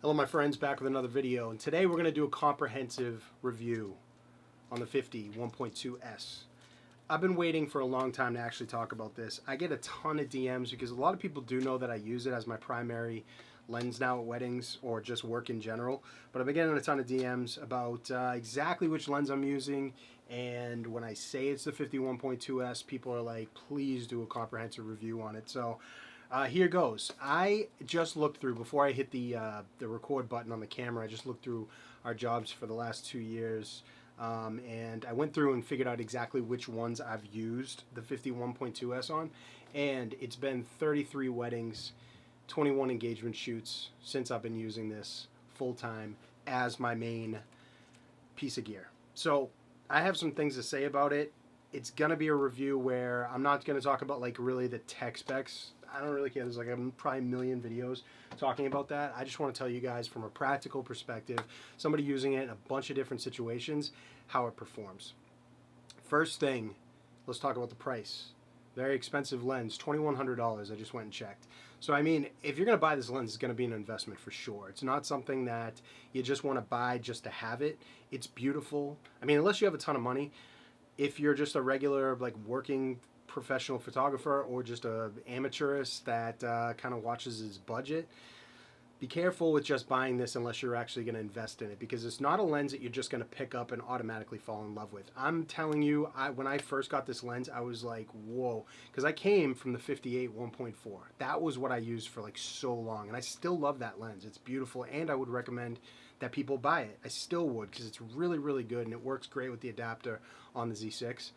Hello my friends, back with another video, and today we're going to do a comprehensive review on the 50 1.2S. I've been waiting for a long time to actually talk about this. I get a ton of DMs because a lot of people do know that I use it as my primary lens now at weddings or just work in general, but I've been getting a ton of DMs about exactly which lens I'm using, and when I say it's the 50 1.2S, people are like, please do a comprehensive review on it. So here goes. I just looked through, before I hit the record button on the camera, I just looked through our jobs for the last 2 years, and I went through and figured out exactly which ones I've used the 50 1.2S on, and it's been 33 weddings, 21 engagement shoots since I've been using this full-time as my main piece of gear. So I have some things to say about it. It's going to be a review where I'm not going to talk about like really the tech specs. I don't really care. There's like probably a million videos talking about that. I just want to tell you guys from a practical perspective, somebody using it in a bunch of different situations, how it performs. First thing, let's talk about the price. Very expensive lens, $2,100. I just went and checked. So I mean, if you're going to buy this lens, it's going to be an investment for sure. It's not something that you just want to buy just to have it. It's beautiful. I mean, unless you have a ton of money. If you're just a regular like working professional photographer or just a amateurist that kind of watches his budget, be careful with just buying this unless you're actually going to invest in it, because it's not a lens that you're just going to pick up and automatically fall in love with. I'm telling you, when I first got this lens, I was like, whoa, because I came from the 58 1.4. That was what I used for like so long, and I still love that lens. It's beautiful, and I would recommend that people buy it. I still would, because it's really, really good, and it works great with the adapter on the Z6.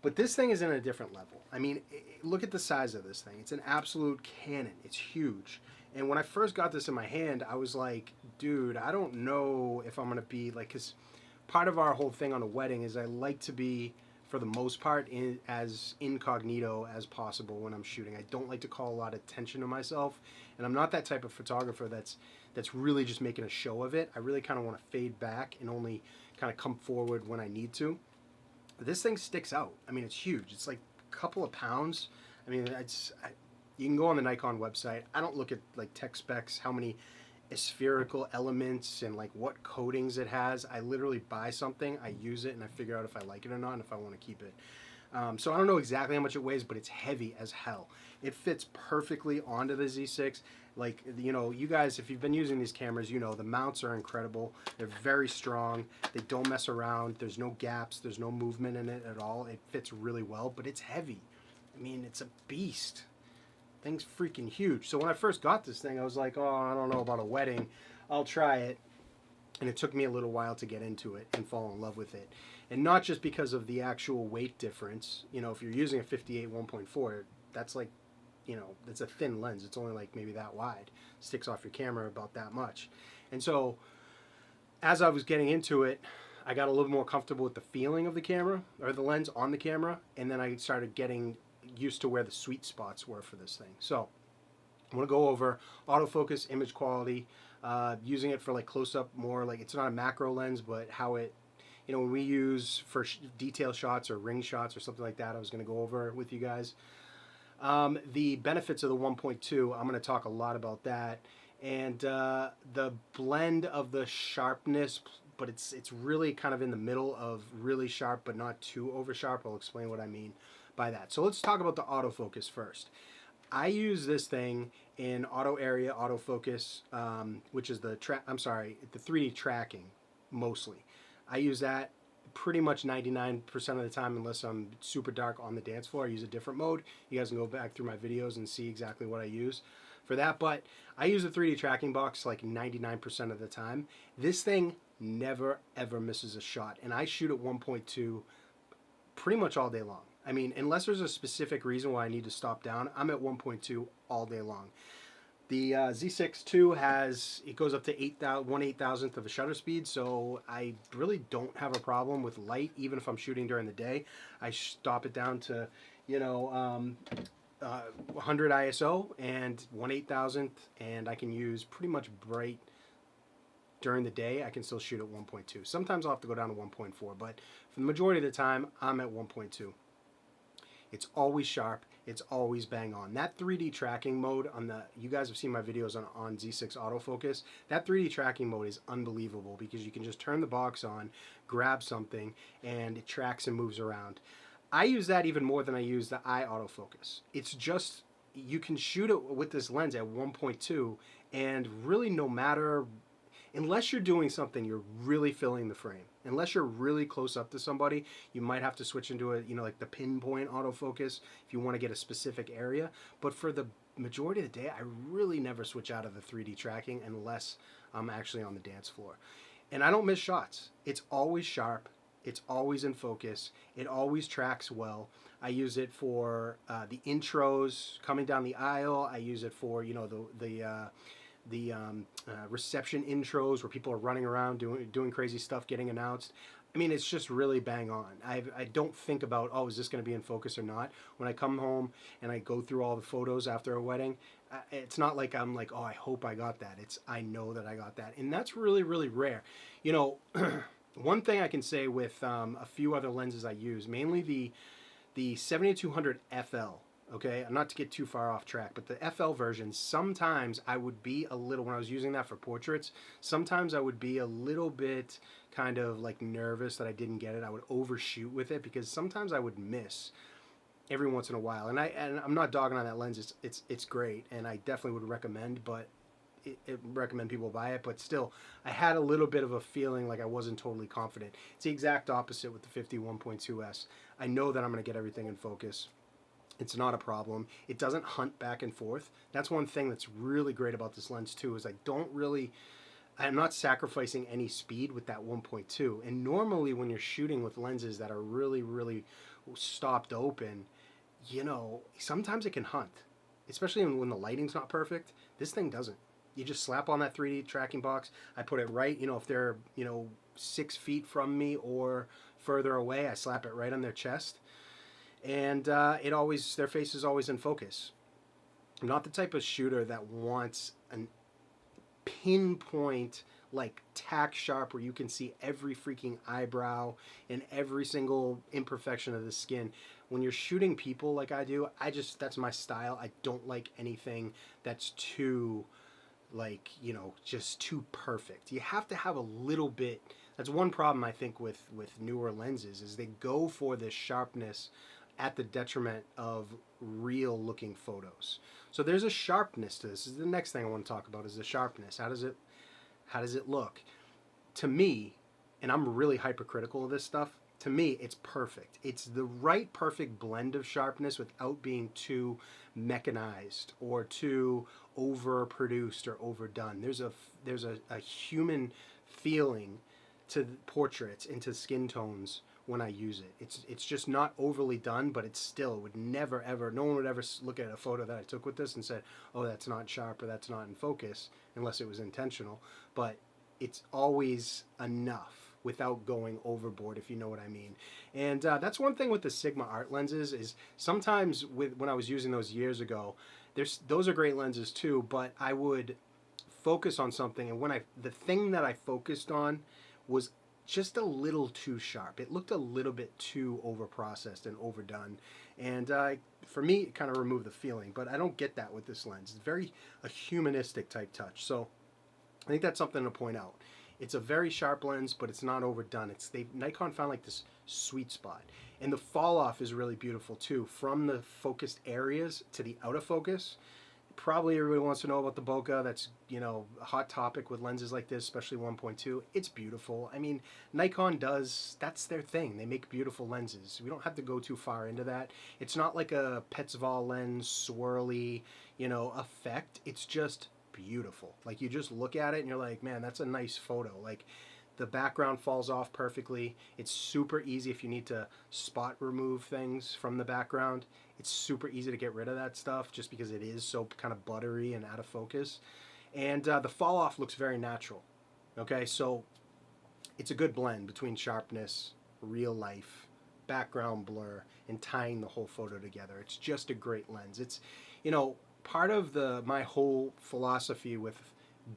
But this thing is in a different level. I mean, look at the size of this thing. It's an absolute cannon. It's huge. And when I first got this in my hand, I was like, dude, I don't know if I'm going to be like, because part of our whole thing on a wedding is I like to be, for the most part, as incognito as possible when I'm shooting. I don't like to call a lot of attention to myself, and I'm not that type of photographer that's really just making a show of it. I really kind of want to fade back and only kind of come forward when I need to. But this thing sticks out. I mean, it's huge. It's like a couple of pounds. I mean, you can go on the Nikon website. I don't look at like tech specs, how many spherical elements and like what coatings it has. I literally buy something, I use it, and I figure out if I like it or not and if I want to keep it. So I don't know exactly how much it weighs, but it's heavy as hell. It fits perfectly onto the Z6. Like, you know, you guys, if you've been using these cameras, you know the mounts are incredible. They're very strong. They don't mess around. There's no gaps. There's no movement in it at all. It fits really well, but it's heavy. I mean, it's a beast. Thing's freaking huge. So when I first got this thing, I was like, oh, I don't know about a wedding. I'll try it. And it took me a little while to get into it and fall in love with it. And not just because of the actual weight difference. You know, if you're using a 58 1.4, that's like, you know, it's a thin lens. It's only like maybe that wide. Sticks off your camera about that much. And so as I was getting into it, I got a little more comfortable with the feeling of the camera, or the lens on the camera, and then I started getting used to where the sweet spots were for this thing. So I want to go over autofocus, image quality, using it for like close-up more, like it's not a macro lens, but how it, you know, when we use for detail shots or ring shots or something like that, I was going to go over with you guys. The benefits of the 1.2, I'm going to talk a lot about that, and the blend of the sharpness, but it's really kind of in the middle of really sharp but not too over sharp. I'll explain what I mean by that. So let's talk about the autofocus first. I use this thing in auto area autofocus, which is the 3D tracking mostly. I use that pretty much 99% of the time, unless I'm super dark on the dance floor. I use a different mode. You guys can go back through my videos and see exactly what I use for that. But I use the 3D tracking box like 99% of the time. This thing never ever misses a shot, and I shoot at 1.2 pretty much all day long. I mean, unless there's a specific reason why I need to stop down, I'm at 1.2 all day long. The Z6 II it goes up to 1/8,000th of a shutter speed, so I really don't have a problem with light, even if I'm shooting during the day. I stop it down to, you know, 100 ISO and 1/8,000th, and I can use pretty much bright during the day. I can still shoot at 1.2. Sometimes I'll have to go down to 1.4, but for the majority of the time, I'm at 1.2. It's always sharp. It's always bang on. That 3D tracking mode on the, you guys have seen my videos on Z6 autofocus. That 3D tracking mode is unbelievable because you can just turn the box on, grab something, and it tracks and moves around. I use that even more than I use the eye autofocus. It's just, you can shoot it with this lens at 1.2, and really no matter, unless you're doing something, you're really filling the frame. Unless you're really close up to somebody, you might have to switch into a, like the pinpoint autofocus if you want to get a specific area. But for the majority of the day, I really never switch out of the 3D tracking unless I'm actually on the dance floor. And I don't miss shots. It's always sharp. It's always in focus. It always tracks well. I use it for the intros coming down the aisle. I use it for, the reception intros where people are running around doing crazy stuff, getting announced. I mean, it's just really bang on. I don't think about, oh, is this going to be in focus or not? When I come home and I go through all the photos after a wedding, it's not like I'm like, oh, I hope I got that. It's, I know that I got that. And that's really, really rare. One thing I can say with a few other lenses I use, mainly the 7200 FL. Okay, not to get too far off track, but the FL version, sometimes I would be a little, when I was using that for portraits, sometimes I would be a little bit kind of like nervous that I didn't get it. I would overshoot with it because sometimes I would miss every once in a while. And I'm not dogging on that lens. It's great, and I definitely would recommend, but recommend people buy it. But still, I had a little bit of a feeling like I wasn't totally confident. It's the exact opposite with the 51.2S. I know that I'm going to get everything in focus. It's not a problem. It doesn't hunt back and forth. That's one thing that's really great about this lens too, is I'm not sacrificing any speed with that 1.2. And normally when you're shooting with lenses that are really, really stopped open, sometimes it can hunt, especially when the lighting's not perfect. This thing doesn't. You just slap on that 3D tracking box. I put it right, if they're, 6 feet from me or further away, I slap it right on their chest. And their face is always in focus. I'm not the type of shooter that wants an pinpoint, like tack sharp, where you can see every freaking eyebrow and every single imperfection of the skin. When you're shooting people like I do, that's my style. I don't like anything that's too, just too perfect. You have to have a little bit. That's one problem I think with newer lenses, is they go for this sharpness at the detriment of real looking photos. So there's a sharpness to this. This is the next thing I want to talk about, is the sharpness. How does it look? To me, and I'm really hypercritical of this stuff, to me it's perfect. It's the right perfect blend of sharpness without being too mechanized or too overproduced or overdone. There's a human feeling to portraits and to skin tones when I use it. It's just not overly done, but it still would never ever, no one would ever look at a photo that I took with this and said, oh, that's not sharp or that's not in focus, unless it was intentional. But it's always enough without going overboard, if you know what I mean. And that's one thing with the Sigma art lenses, is sometimes when I was using those years ago, those are great lenses too, but I would focus on something, and the thing that I focused on was just a little too sharp. It looked a little bit too overprocessed and overdone, and for me it kind of removed the feeling. But I don't get that with this lens. It's very a humanistic type touch, so I think that's something to point out. It's a very sharp lens, but it's not overdone. Nikon found like this sweet spot, and the fall off is really beautiful too, from the focused areas to the out of focus. Probably everybody wants to know about the bokeh. That's, a hot topic with lenses like this, especially 1.2. It's beautiful. I mean, Nikon that's their thing. They make beautiful lenses. We don't have to go too far into that. It's not like a Petzval lens swirly, effect. It's just beautiful. Like, you just look at it and you're like, man, that's a nice photo. Like, the background falls off perfectly. It's super easy if you need to spot remove things from the background. It's super easy to get rid of that stuff just because it is so kind of buttery and out of focus. And the fall off looks very natural. Okay, so it's a good blend between sharpness, real life, background blur, and tying the whole photo together. It's just a great lens. It's, part of my whole philosophy with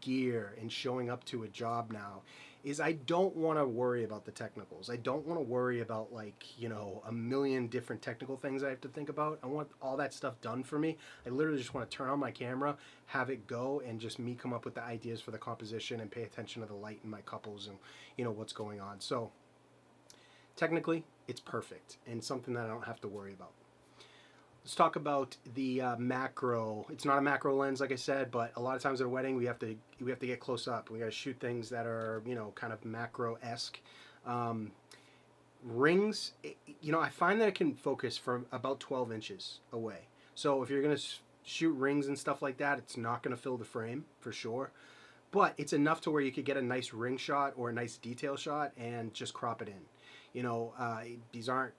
gear and showing up to a job now is I don't want to worry about the technicals. I don't want to worry about, like, a million different technical things I have to think about. I want all that stuff done for me. I literally just want to turn on my camera, have it go, and just me come up with the ideas for the composition and pay attention to the light in my couples and what's going on. So technically it's perfect and something that I don't have to worry about. Let's talk about the macro. It's not a macro lens, like I said, but a lot of times at a wedding we have to get close up. We got to shoot things that are kind of macro-esque. Rings, I find that it can focus from about 12 inches away. So if you're gonna shoot rings and stuff like that, it's not gonna fill the frame for sure, but it's enough to where you could get a nice ring shot or a nice detail shot and just crop it in. These aren't,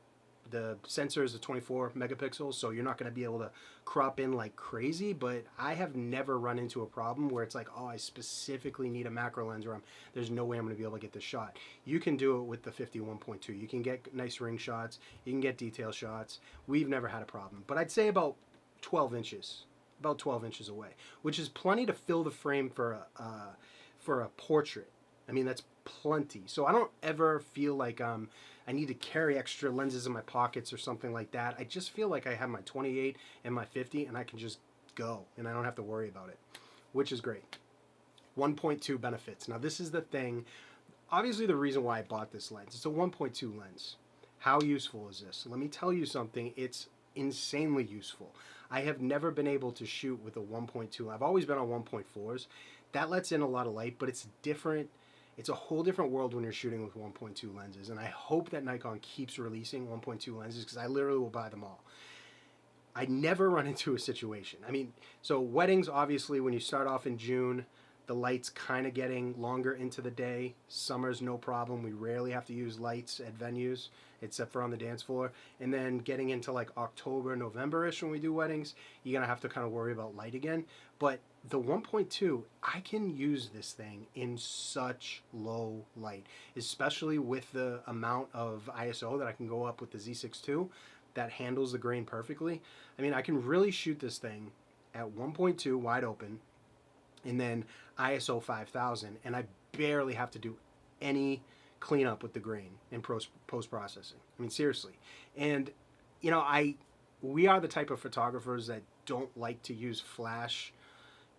the sensor is a 24 megapixels, so you're not going to be able to crop in like crazy, but I have never run into a problem where it's like, oh, I specifically need a macro lens, or there's no way I'm going to be able to get this shot. You can do it with the 51.2. You can get nice ring shots, you can get detail shots. We've never had a problem, but I'd say about 12 inches away, which is plenty to fill the frame for a portrait. I mean, that's plenty. So I don't ever feel like I need to carry extra lenses in my pockets or something like that. I just feel like I have my 28 and my 50 and I can just go and I don't have to worry about it, which is great. 1.2 benefits. Now this is the thing, obviously the reason why I bought this lens. It's a 1.2 lens. How useful is this? Let me tell you something. It's insanely useful. I have never been able to shoot with a 1.2. I've always been on 1.4s. That lets in a lot of light, but it's different. It's a whole different world when you're shooting with 1.2 lenses, and I hope that Nikon keeps releasing 1.2 lenses because I literally will buy them all. I never run into a situation. I mean, so weddings, obviously, when you start off in June, the light's kind of getting longer into the day. Summer's no problem. We rarely have to use lights at venues, except for on the dance floor. And then getting into like October, November-ish when we do weddings, you're going to have to kind of worry about light again. But the 1.2, I can use this thing in such low light, especially with the amount of ISO that I can go up with the Z6 II that handles the grain perfectly. I mean, I can really shoot this thing at 1.2 wide open and then ISO 5000, and I barely have to do any cleanup with the grain in post-processing. I mean, seriously. And we are the type of photographers that don't like to use flash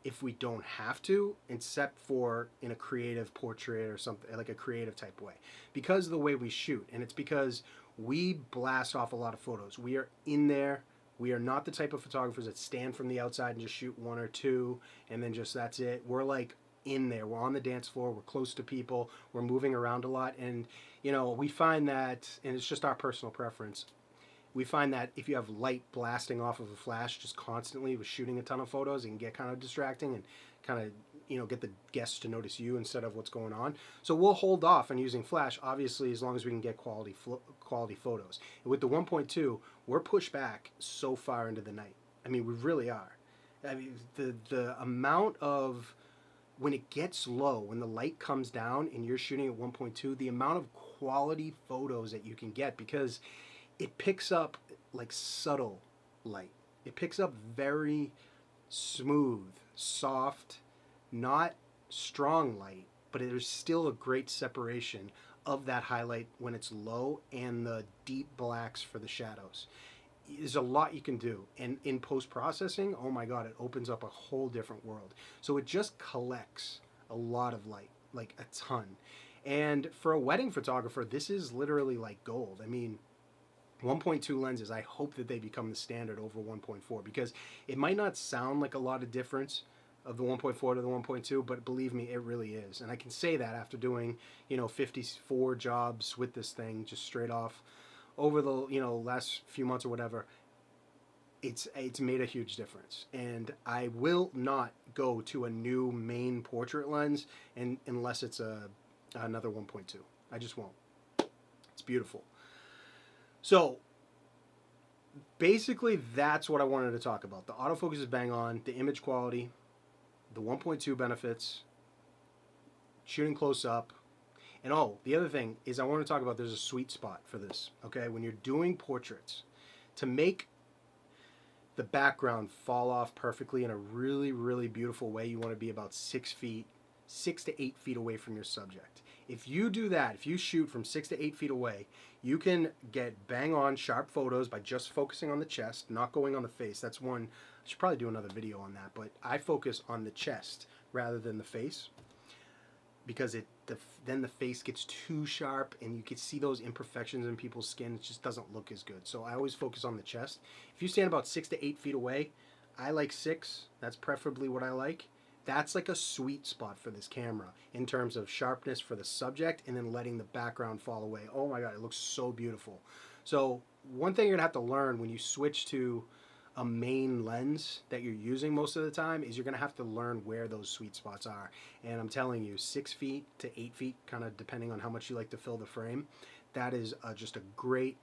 if we don't have to, except for in a creative portrait or something, like a creative type way, because of the way we shoot. And it's because we blast off a lot of photos. We are in there. We are not the type of photographers that stand from the outside and just shoot one or two and then just that's it. We're like in there. We're on the dance floor. We're close to people. We're moving around a lot. And, we find that, and it's just our personal preference, we find that if you have light blasting off of a flash just constantly with shooting a ton of photos, it can get kind of distracting and kind of, get the guests to notice you instead of what's going on. So we'll hold off on using flash, obviously, as long as we can get quality photos. And with the 1.2, we're pushed back so far into the night. I mean, we really are. I mean, the amount of, when it gets low, when the light comes down and you're shooting at 1.2, the amount of quality photos that you can get, because it picks up like subtle light. It picks up very smooth, soft, not strong light, but there's still a great separation of that highlight when it's low and the deep blacks for the shadows. There's a lot you can do. And in post-processing, oh my God, it opens up a whole different world. So it just collects a lot of light, like a ton. And for a wedding photographer, this is literally like gold. I mean, 1.2 lenses, I hope that they become the standard over 1.4, because it might not sound like a lot of difference of the 1.4 to the 1.2, but believe me, it really is. And I can say that after doing, 54 jobs with this thing just straight off over the, last few months or whatever. It's made a huge difference. And I will not go to a new main portrait lens unless it's another 1.2. I just won't. It's beautiful. So basically that's what I wanted to talk about. The autofocus is bang on, the image quality, the 1.2 benefits, shooting close up. And the other thing is I want to talk about, there's a sweet spot for this, okay? When you're doing portraits, to make the background fall off perfectly in a really, really beautiful way, you want to be about 6 to 8 feet away from your subject. If you do that, if you shoot from 6 to 8 feet away, you can get bang on sharp photos by just focusing on the chest, not going on the face. That's one, I should probably do another video on that, but I focus on the chest rather than the face, because then the face gets too sharp and you can see those imperfections in people's skin. It just doesn't look as good. So I always focus on the chest. If you stand about 6 to 8 feet away, I like 6. That's preferably what I like. That's like a sweet spot for this camera in terms of sharpness for the subject and then letting the background fall away. Oh my God, it looks so beautiful. So one thing you're gonna have to learn when you switch to a main lens that you're using most of the time is you're gonna have to learn where those sweet spots are. And I'm telling you, 6 feet to 8 feet, kind of depending on how much you like to fill the frame, that is just a great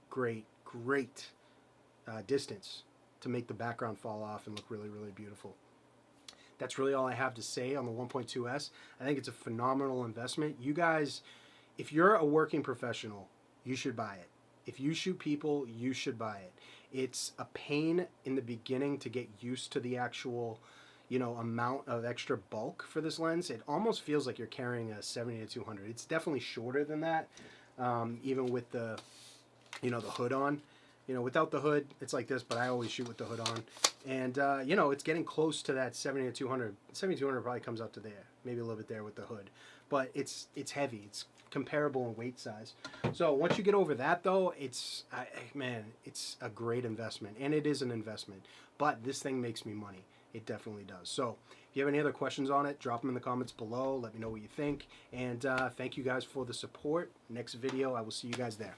distance to make the background fall off and look really, really beautiful. That's really all I have to say on the 1.2S. I think it's a phenomenal investment. You guys, if you're a working professional, you should buy it. If you shoot people, you should buy it. It's a pain in the beginning to get used to the actual, amount of extra bulk for this lens. It almost feels like you're carrying a 70 to 200. It's definitely shorter than that, even with the, the hood on. Without the hood, it's like this, but I always shoot with the hood on. And, it's getting close to that 70 to 200. 70 to 200 probably comes up to there, maybe a little bit there with the hood. But it's heavy. It's comparable in weight size. So once you get over that, though, it's a great investment. And it is an investment. But this thing makes me money. It definitely does. So if you have any other questions on it, drop them in the comments below. Let me know what you think. And thank you guys for the support. Next video, I will see you guys there.